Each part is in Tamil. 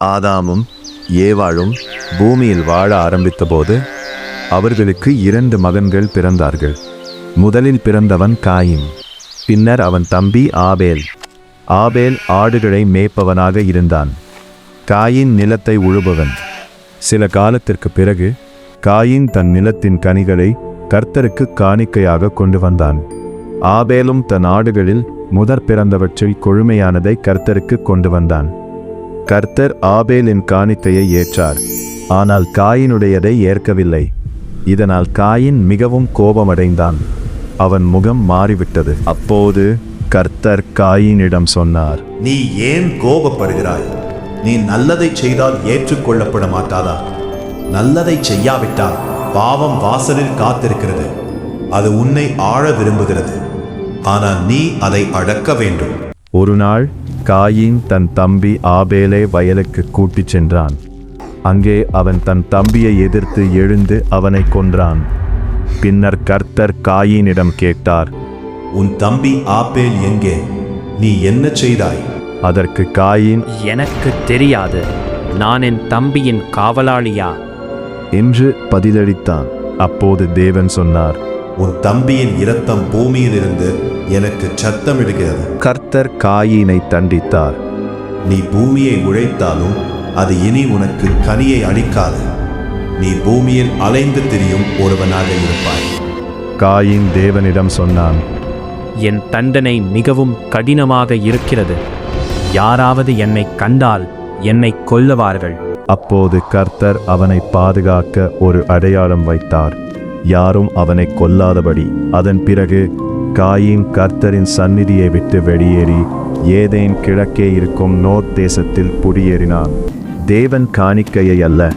ஆதாமும் ஏவாளும் பூமியில் வாழ ஆரம்பித்தபோது அவர்களுக்கு 2 மகன்கள் பிறந்தார்கள். முதலில் பிறந்தவன் காயின். பின்னர் அவன் தம்பி ஆபேல். ஆபேல் ஆடுகளை மேய்ப்பவனாக இருந்தான். காயின் நிலத்தை உழுபவன். சில காலத்திற்கு பிறகு காயின் தன் நிலத்தின் கனிகளை கர்த்தருக்கு காணிக்கையாக கொண்டு வந்தான். ஆபேலும் தன் ஆடுகளில் முதற் பிறந்தவற்றில் கொழுமையானதை கர்த்தருக்கு கொண்டு வந்தான். கர்த்தர் ஆபேலின் காணிக்கையை ஏற்றார், ஆனால் காயினுடையதை ஏற்கவில்லை. இதனால் காயின் மிகவும் கோபமடைந்தான். அவன் முகம் மாறிவிட்டது. அப்போது கர்த்தர் காயினிடம் சொன்னார், நீ ஏன் கோபப்படுகிறாய்? நீ நல்லதை செய்தால் ஏற்றுக்கொள்ளப்பட மாட்டாதா? நல்லதை செய்யாவிட்டால் பாவம் வாசலில் காத்திருக்கிறது. அது உன்னை ஆழ விரும்புகிறது, ஆனால் நீ அதை அடக்க வேண்டும். ஒரு நாள் காயின் தன் தம்பி ஆபேலை வயலுக்கு கூட்டிச் சென்றான். அங்கே அவன் தன் தம்பியை எதிர்த்து எழுந்து அவனை கொன்றான். பின்னர் கர்த்தர் காயினிடம் கேட்டார், உன் தம்பி ஆபேல் எங்கே? நீ என்ன செய்தாய்? அதற்கு காயின், எனக்கு தெரியாது, நான் என் தம்பியின் காவலாளியா என்று பதிலளித்தான். அப்போது தேவன் சொன்னார், உன் தம்பியின் இரத்தம் பூமியிலிருந்து எனக்கு சத்தமிடுகிறது. கர்த்தர் காயினை தண்டித்தார். நீ பூமியை உழைத்தாலும் அது இனி உனக்கு கனியை அளிக்காது. நீ பூமியில் அலைந்து திரியும் ஒருவனாக இருப்பாய். காயின் தேவனிடம் சொன்னான், என் தண்டனை மிகவும் கடினமாக இருக்கிறது. யாராவது என்னை கண்டால் என்னை கொல்லுவார்கள். அப்போது கர்த்தர் அவனை பாதுகாக்க ஒரு அடையாளம் வைத்தார், யாரும் அவனை கொல்லாதபடி. அதன் பிறகு காயின் கர்த்தரின் சந்நிதியை விட்டு வெளியேறி ஏதேன் கிழக்கே இருக்கும் நோர்த் தேசத்தில் குடியேறினான். தேவன் காணிக்கையை அல்ல,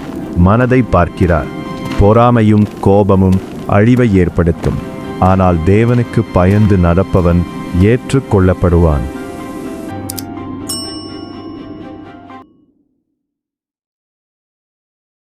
மனதை பார்க்கிறார். பொறாமையும் கோபமும் அழிவை ஏற்படுத்தும், ஆனால் தேவனுக்கு பயந்து நடப்பவன் ஏற்றுக்கொள்ளப்படுவான்.